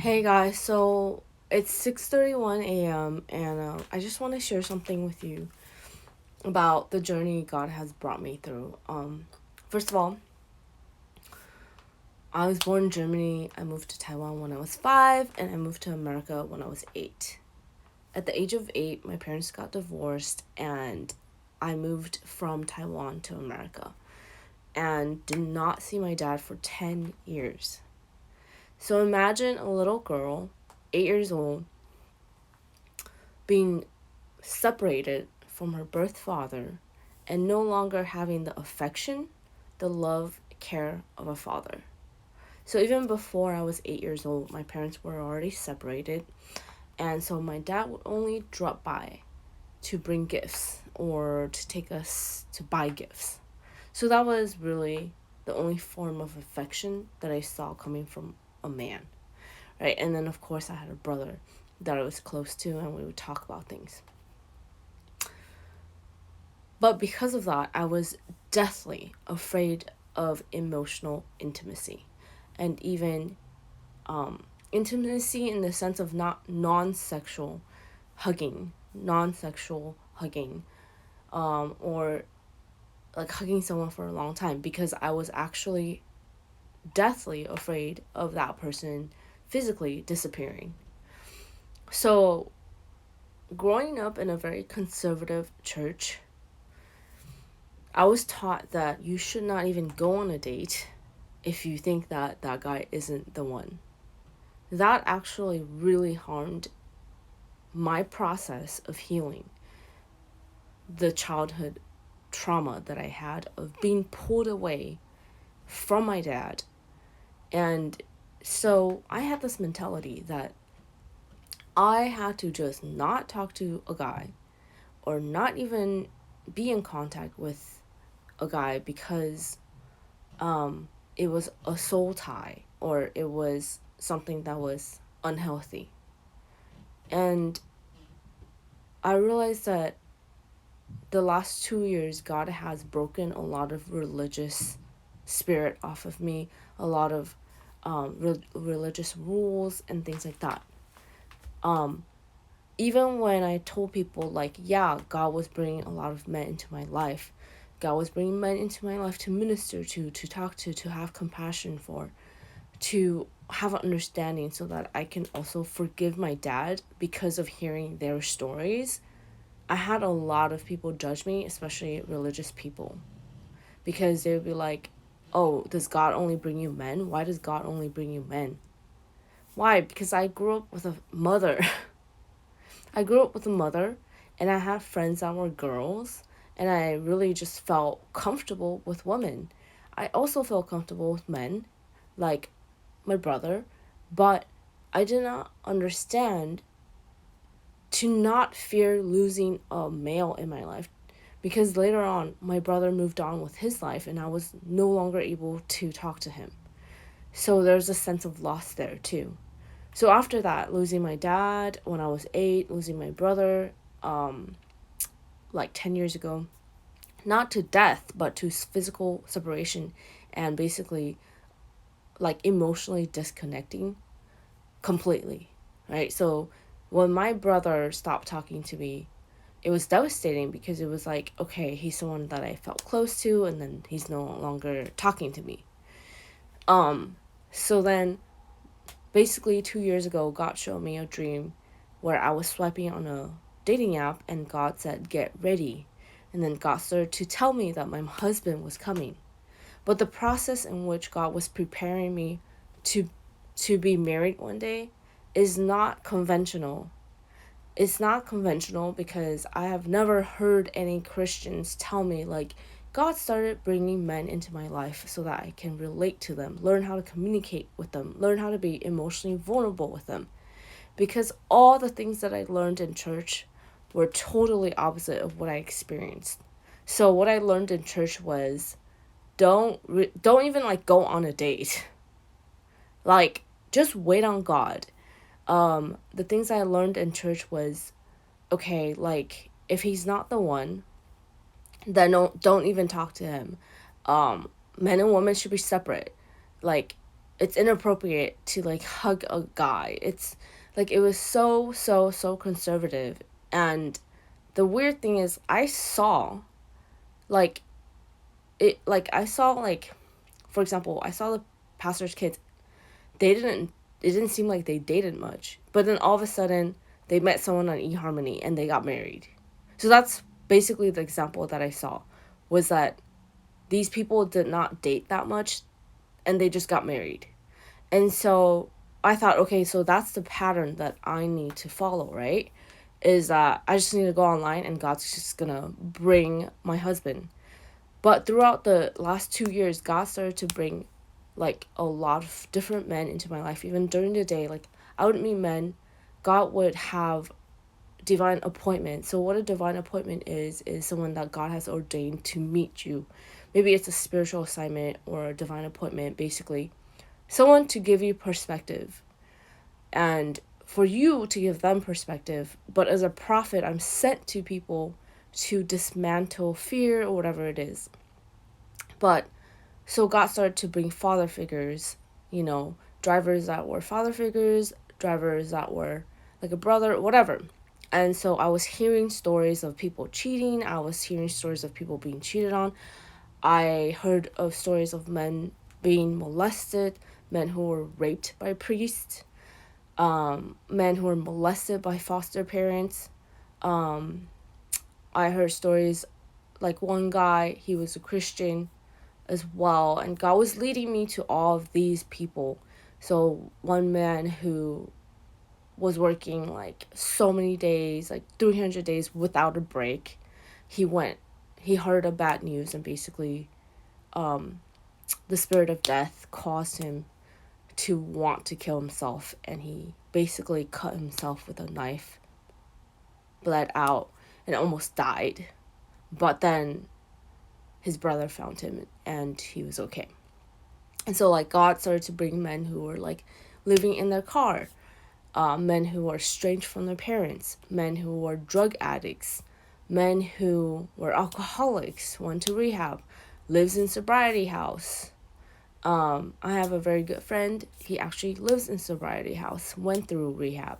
Hey guys, so it's 6:31 a.m. and I just want to share something with you about the journey God has brought me through. First of all, I was born in Germany. I moved to Taiwan when I was 5 and I moved to America when I was 8. At the age of 8, my parents got divorced and I moved from Taiwan to America and did not see my dad for 10 years. So imagine a little girl, 8 years old, being separated from her birth father and no longer having the affection, the love, care of a father. So even before I was 8 years old, my parents were already separated. And so my dad would only drop by to bring gifts or to take us to buy gifts. So that was really the only form of affection that I saw coming from a man, right? And then, of course, I had a brother that I was close to, and we would talk about things. But because of that, I was deathly afraid of emotional intimacy, and even intimacy in the sense of not non-sexual hugging, or like hugging someone for a long time, because I was actually deathly afraid of that person physically disappearing. So, growing up in a very conservative church, I was taught that you should not even go on a date if you think that that guy isn't the one. That actually really harmed my process of healing the childhood trauma that I had of being pulled away from my dad. And so I had this mentality that I had to just not talk to a guy or not even be in contact with a guy because it was a soul tie or it was something that was unhealthy. And I realized that the last 2 years, God has broken a lot of religious spirit off of me, a lot of religious rules and things like that. Even when I told people, like, yeah, God was bringing a lot of men into my life. God was bringing men into my life to minister to talk to have compassion for, to have an understanding so that I can also forgive my dad because of hearing their stories. I had a lot of people judge me, especially religious people, because they would be like, oh, does God only bring you men? Why does God only bring you men? Why? Because I grew up with a mother. I grew up with a mother, and I had friends that were girls, and I really just felt comfortable with women. I also felt comfortable with men, like my brother, but I did not understand to not fear losing a male in my life, because later on my brother moved on with his life and I was no longer able to talk to him. So there's a sense of loss there too. So after that, losing my dad when I was 8, losing my brother like 10 years ago, not to death but to physical separation, and basically like emotionally disconnecting completely, right? So when my brother stopped talking to me, it was devastating because it was like, okay, he's someone that I felt close to and then he's no longer talking to me. So then basically 2 years ago, God showed me a dream where I was swiping on a dating app and God said, get ready. And then God started to tell me that my husband was coming. But the process in which God was preparing me to be married one day is not conventional. It's not conventional because I have never heard any Christians tell me, like, God started bringing men into my life so that I can relate to them, learn how to communicate with them, learn how to be emotionally vulnerable with them. Because all the things that I learned in church were totally opposite of what I experienced. So what I learned in church was don't even like go on a date. Like, just wait on God. The things I learned in church was, okay, like, if he's not the one, then don't even talk to him. Men and women should be separate. Like, it's inappropriate to like hug a guy. It's like it was so conservative. And the weird thing is I saw like I saw like, for example, I saw the pastor's kids. They didn't it didn't seem like they dated much. But then all of a sudden they met someone on eHarmony and they got married. So that's basically the example that I saw, was that these people did not date that much and they just got married. And so I thought, okay, so that's the pattern that I need to follow, right? Is that I just need to go online and God's just gonna bring my husband. But throughout the last 2 years, God started to bring like a lot of different men into my life. Even during the day, like I would meet men. God would have divine appointment. So what a divine appointment is someone that God has ordained to meet you. Maybe it's a spiritual assignment or a divine appointment, basically. Someone to give you perspective and for you to give them perspective. But as a prophet, I'm sent to people to dismantle fear or whatever it is. But so God started to bring father figures, drivers that were father figures, drivers that were like a brother, whatever. And so I was hearing stories of people cheating. I was hearing stories of people being cheated on. I heard of stories of men being molested, men who were raped by priests, men who were molested by foster parents. I heard stories like one guy, he was a Christian as well, and God was leading me to all of these people. So one man who was working like so many days, like 300 days without a break, he heard a bad news, and basically the spirit of death caused him to want to kill himself, and he basically cut himself with a knife, bled out, and almost died. But then his brother found him and he was okay. And so like God started to bring men who were like living in their car, men who were estranged from their parents, men who were drug addicts, men who were alcoholics, went to rehab, lives in sobriety house. I have a very good friend. He actually lives in sobriety house, went through rehab.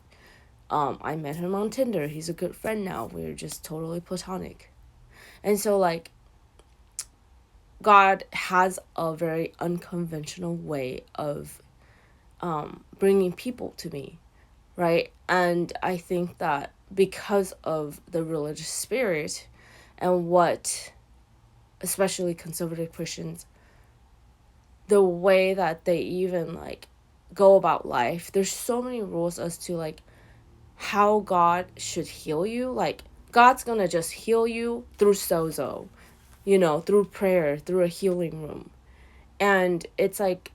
I met him on Tinder. He's a good friend now. We're just totally platonic. And so like God has a very unconventional way of bringing people to me, right? And I think that because of the religious spirit and what, especially conservative Christians, the way that they even like go about life, there's so many rules as to like how God should heal you. Like God's gonna just heal you through sozo, through prayer, through a healing room. And it's like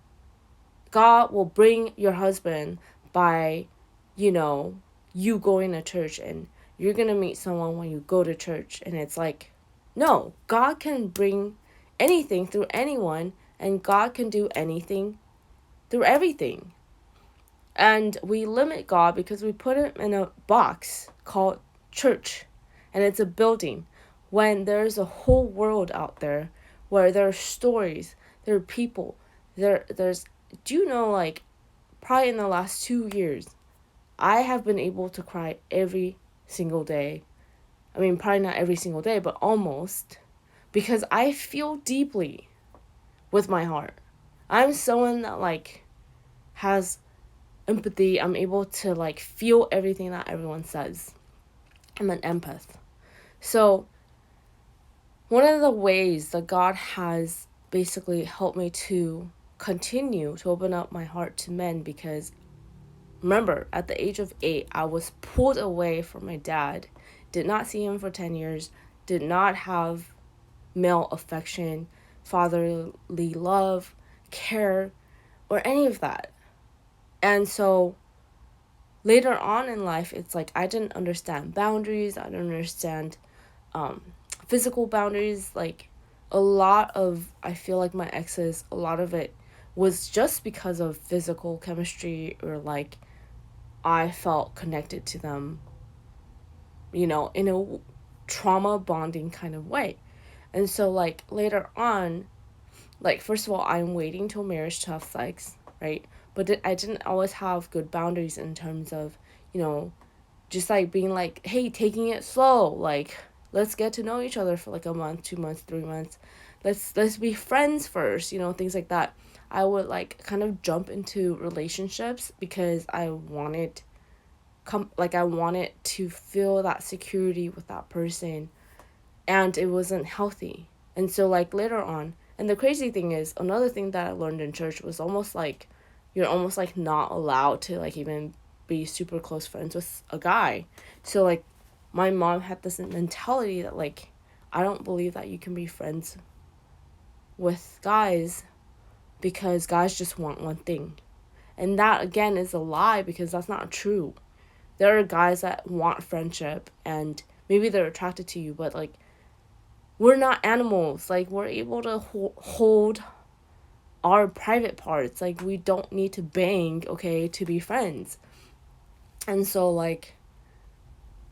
God will bring your husband by, you going to church, and you're going to meet someone when you go to church. And it's like, no, God can bring anything through anyone, and God can do anything through everything. And we limit God because we put him in a box called church, and it's a building, when there's a whole world out there where there are stories, there are people, there's do you know, like, probably in the last 2 years, I have been able to cry every single day. I mean, probably not every single day, but almost, because I feel deeply with my heart. I'm someone that, like, has empathy. I'm able to, like, feel everything that everyone says. I'm an empath. So, one of the ways that God has basically helped me to continue to open up my heart to men, because remember, at the age of 8, I was pulled away from my dad, did not see him for 10 years, did not have male affection, fatherly love, care, or any of that. And so later on in life, it's like I didn't understand boundaries, I didn't understand physical boundaries. Like I feel like my exes, a lot of it was just because of physical chemistry, or like I felt connected to them, in a trauma bonding kind of way. And so like later on, like first of all, I'm waiting till marriage to have sex. right? But I didn't always have good boundaries in terms of, just like being like, hey, taking it slow, like let's get to know each other for like a month, 2 months, 3 months. Let's be friends first, things like that. I would like kind of jump into relationships because I wanted I wanted to feel that security with that person, and it wasn't healthy. And so like later on, and the crazy thing is, another thing that I learned in church was almost like you're almost like not allowed to like even be super close friends with a guy. So like my mom had this mentality that like I don't believe that you can be friends with guys because guys just want one thing. And that again is a lie because that's not true. There are guys that want friendship and maybe they're attracted to you, but like we're not animals. Like we're able to hold our private parts. Like we don't need to bang, okay, to be friends. And so like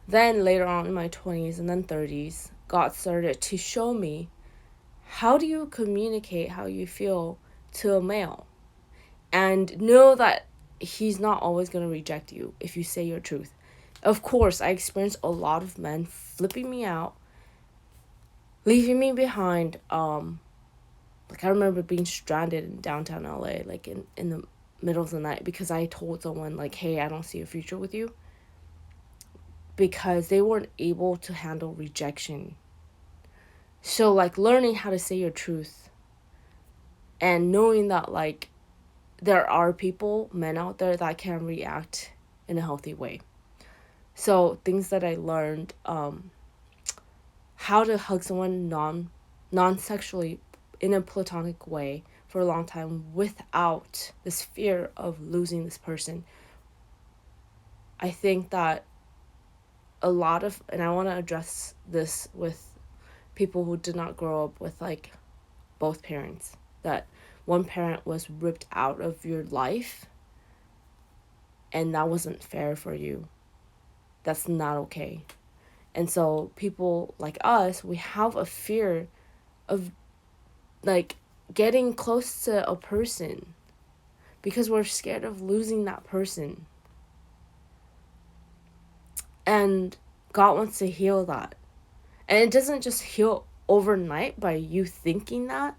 then later on in my 20s and then 30s, God started to show me, how do you communicate how you feel to a male? And know that he's not always going to reject you if you say your truth. Of course, I experienced a lot of men flipping me out, leaving me behind. Like I remember being stranded in downtown LA, like in the middle of the night because I told someone like, hey, I don't see a future with you. Because they weren't able to handle rejection. So like learning how to say your truth and knowing that like there are people, men out there that can react in a healthy way. So things that I learned, how to hug someone non-sexually in a platonic way for a long time without this fear of losing this person. I think that a lot of, and I want to address this with people who did not grow up with like both parents, that one parent was ripped out of your life and that wasn't fair for you. That's not okay. And so people like us, we have a fear of like getting close to a person because we're scared of losing that person. And God wants to heal that. And it doesn't just heal overnight by you thinking that.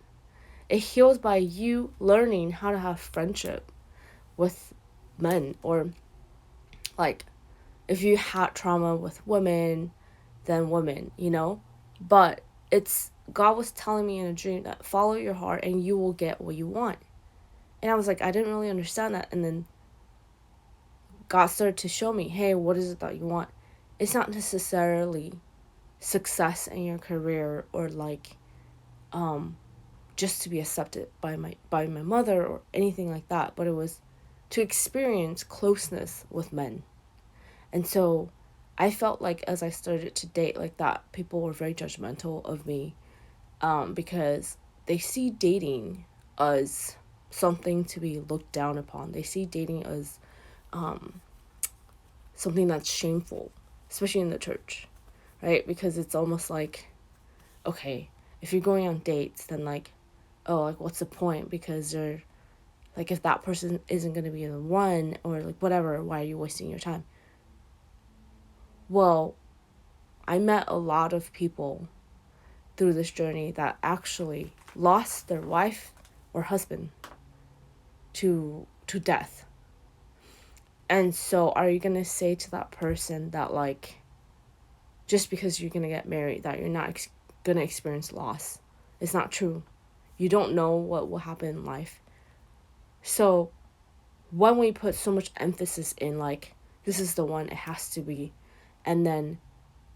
It heals by you learning how to have friendship with men. Or like if you had trauma with women, then women, But it's, God was telling me in a dream that follow your heart and you will get what you want. And I was like, I didn't really understand that. And then God started to show me, hey, what is it that you want? It's not necessarily success in your career or like just to be accepted by my mother or anything like that, but it was to experience closeness with men. And so I felt like as I started to date like that, people were very judgmental of me, because they see dating as something to be looked down upon. They see dating as something that's shameful, especially in the church, right? Because it's almost like, okay, if you're going on dates, then like, oh, like what's the point? Because they're like, if that person isn't going to be the one or like whatever, why are you wasting your time? Well, I met a lot of people through this journey that actually lost their wife or husband to death. And so are you going to say to that person that like, just because you're going to get married, that you're not going to experience loss? It's not true. You don't know what will happen in life. So when we put so much emphasis in like, this is the one, it has to be, and then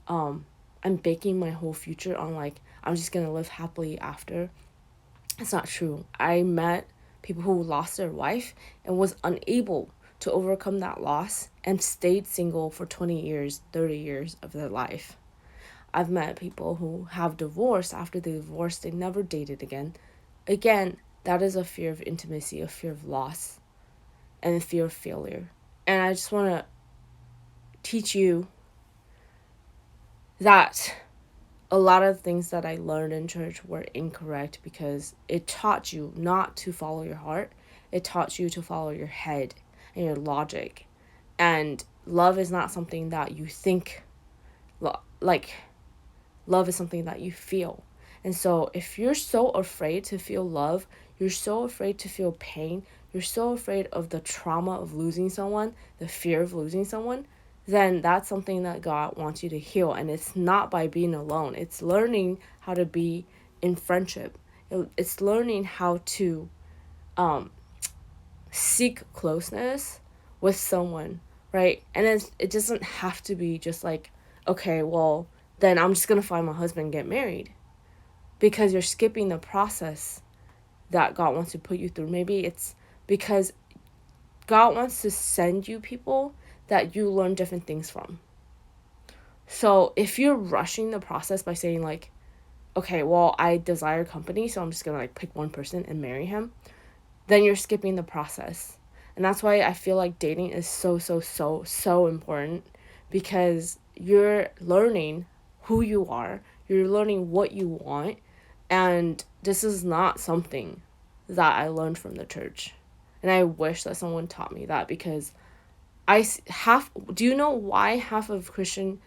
I'm baking my whole future on like, I'm just going to live happily after. It's not true. I met people who lost their wife and was unable to overcome that loss and stayed single for 20 years, 30 years of their life. I've met people who have divorced. After they divorced, they never dated again. Again, that is a fear of intimacy, a fear of loss, and a fear of failure. And I just want to teach you that a lot of things that I learned in church were incorrect because it taught you not to follow your heart It taught you to follow your head and your logic. And love is not something that you think, like, love is something that you feel. And so if you're so afraid to feel love, you're so afraid to feel pain, you're so afraid of the trauma of losing someone, the fear of losing someone, then that's something that God wants you to heal. And it's not by being alone. It's learning how to be in friendship. It's learning how to seek closeness with someone, right? And it doesn't have to be just like, okay, well, then I'm just going to find my husband and get married, because you're skipping the process that God wants to put you through. Maybe it's because God wants to send you people that you learn different things from. So if you're rushing the process by saying like, okay, well, I desire company, so I'm just going to like pick one person and marry him, then you're skipping the process. And that's why I feel like dating is so important, because you're learning who you are, you're learning what you want, and this is not something that I learned from the church. And I wish that someone taught me that, because do you know why half of Christian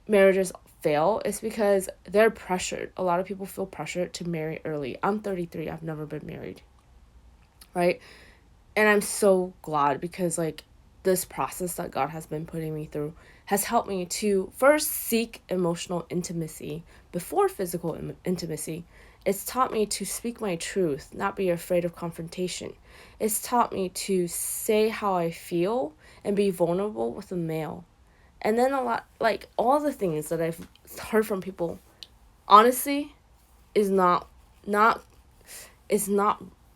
marriages fail? It's because they're pressured. A lot of people feel pressured to marry early. I'm 33. I've never been married. Right? And I'm so glad, because like this process that God has been putting me through has helped me to first seek emotional intimacy before physical intimacy. It's taught me to speak my truth, not be afraid of confrontation. It's taught me to say how I feel and be vulnerable with a male. And then a lot, like all the things that I've heard from people, honestly, is not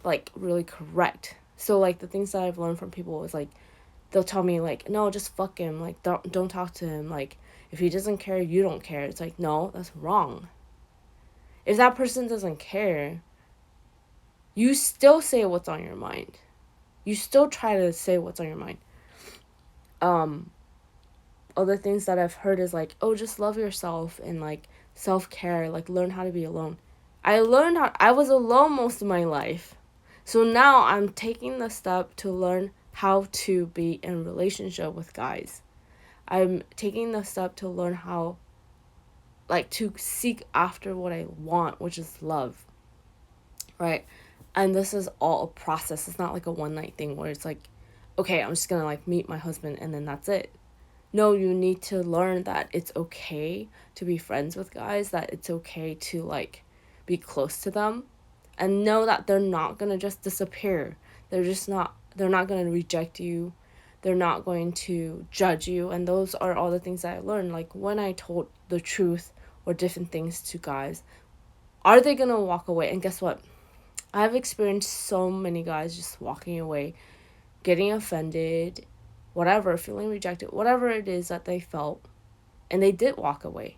like really correct. So like the things that I've learned from people is like, they'll tell me like, no, just fuck him, like don't talk to him, like if he doesn't care, you don't care. It's like, no, that's wrong. If that person doesn't care, you still say what's on your mind. You still try to say what's on your mind. Other things that I've heard is like, oh, just love yourself and like self-care, like learn how to be alone. I was alone most of my life. So now I'm taking the step to learn how to be in a relationship with guys. I'm taking the step to learn how, like, to seek after what I want, which is love. Right? And this is all a process. It's not like a one night thing where it's like, okay, I'm just gonna like meet my husband and then that's it. No, you need to learn that it's okay to be friends with guys, that it's okay to like be close to them, and know that they're not gonna just disappear. They're not gonna reject you. They're not going to judge you. And those are all the things that I learned. Like when I told the truth or different things to guys, are they gonna walk away? And guess what? I've experienced so many guys just walking away, getting offended, whatever, feeling rejected, whatever it is that they felt, and they did walk away.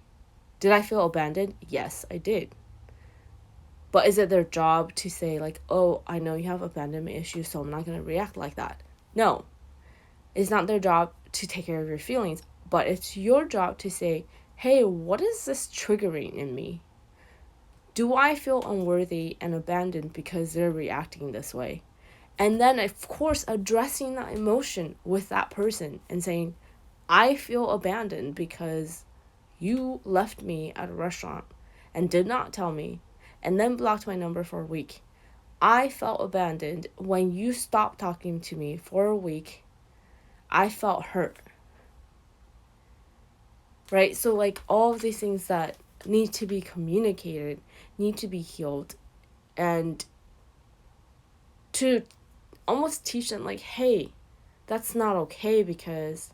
Did I feel abandoned? Yes, I did. But is it their job to say like, oh, I know you have abandonment issues, so I'm not going to react like that? No. It's not their job to take care of your feelings, but it's your job to say, hey, what is this triggering in me? Do I feel unworthy and abandoned because they're reacting this way? And then, of course, addressing that emotion with that person and saying, I feel abandoned because you left me at a restaurant and did not tell me and then blocked my number for a week. I felt abandoned when you stopped talking to me for a week. I felt hurt. Right? So, like, all of these things that need to be communicated, need to be healed, and to almost teach them, like, hey, that's not okay, because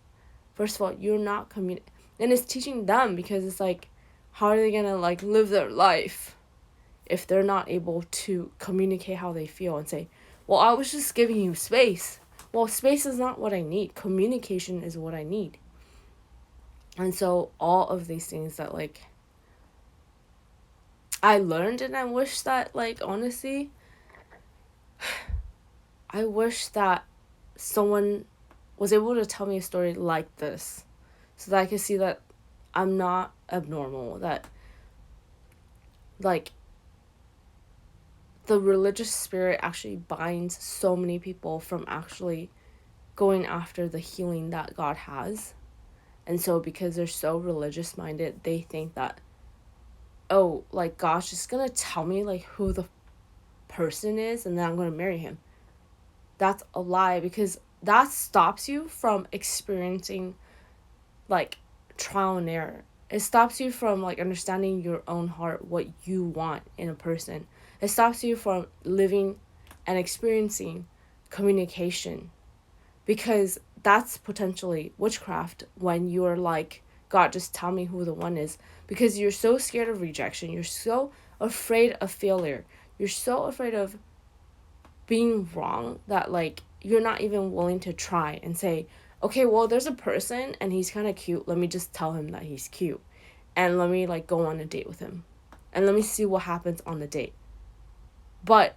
first of all, you're not and it's teaching them, because it's like, how are they gonna like live their life if they're not able to communicate how they feel and say, well, I was just giving you space. Well, space is not what I need. Communication is what I need. And so all of these things that like I learned, and I wish that, like, honestly, I wish that someone was able to tell me a story like this so that I could see that I'm not abnormal, that, like, the religious spirit actually binds so many people from actually going after the healing that God has. And so because they're so religious minded, they think that, oh, like God's just gonna tell me like who the person is and then I'm gonna marry him. That's a lie, because that stops you from experiencing like trial and error. It stops you from like understanding your own heart, what you want in a person. It stops you from living and experiencing communication, because that's potentially witchcraft when you're like, God, just tell me who the one is, because you're so scared of rejection. You're so afraid of failure. You're so afraid of being wrong that like you're not even willing to try and say, okay, well, there's a person and he's kind of cute. Let me just tell him that he's cute. And let me like go on a date with him. And let me see what happens on the date. But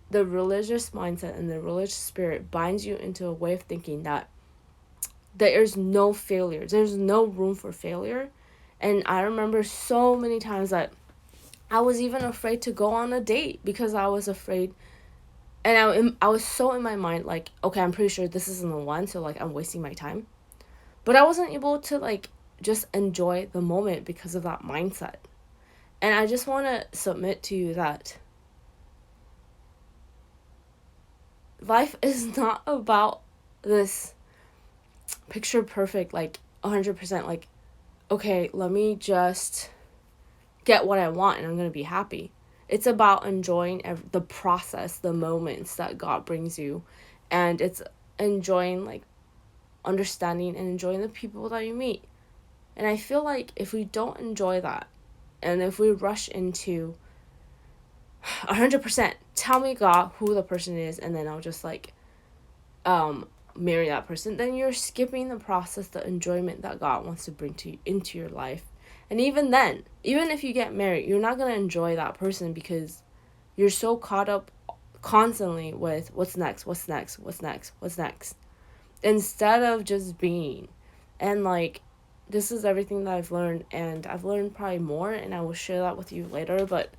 the religious mindset and the religious spirit binds you into a way of thinking that there's no failure. There's no room for failure. And I remember so many times that I was even afraid to go on a date because I was afraid. And I was so in my mind, like, okay, I'm pretty sure this isn't the one, so, like, I'm wasting my time. But I wasn't able to, like, just enjoy the moment because of that mindset. And I just want to submit to you that life is not about this picture perfect, like, 100%, like, okay, let me just get what I want and I'm going to be happy. It's about enjoying the process, the moments that God brings you. And it's enjoying, like, understanding and enjoying the people that you meet. And I feel like if we don't enjoy that, and if we rush into 100%, tell me, God, who the person is, and then I'll just, like, marry that person, then you're skipping the process, the enjoyment that God wants to bring to you, into your life. And even then, even if you get married, you're not going to enjoy that person because you're so caught up constantly with what's next, what's next, what's next, what's next, instead of just being. And like, this is everything that I've learned, and I've learned probably more, and I will share that with you later, but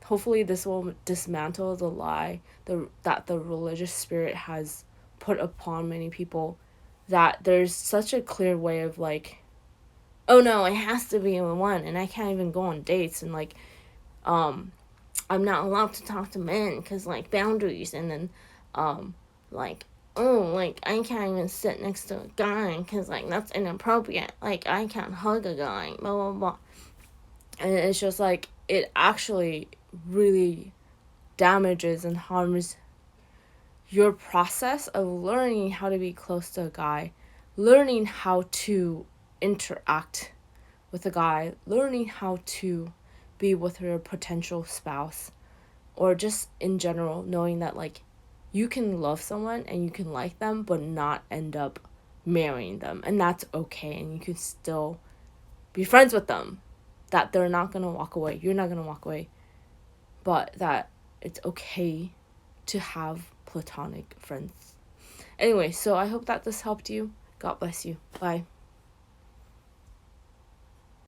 hopefully this will dismantle the lie that the religious spirit has put upon many people, that there's such a clear way of like, oh no, it has to be the one, and I can't even go on dates, and like, I'm not allowed to talk to men because like boundaries, and then like, oh, like I can't even sit next to a guy because like that's inappropriate, like I can't hug a guy, blah blah blah. And it's just like, it actually really damages and harms your process of learning how to be close to a guy, learning how to interact with a guy, learning how to be with your potential spouse, or just in general, knowing that like you can love someone and you can like them but not end up marrying them, and that's okay, and you can still be friends with them, that they're not gonna walk away, you're not gonna walk away, but that it's okay to have platonic friends. Anyway, so I hope that this helped you. God bless you. Bye.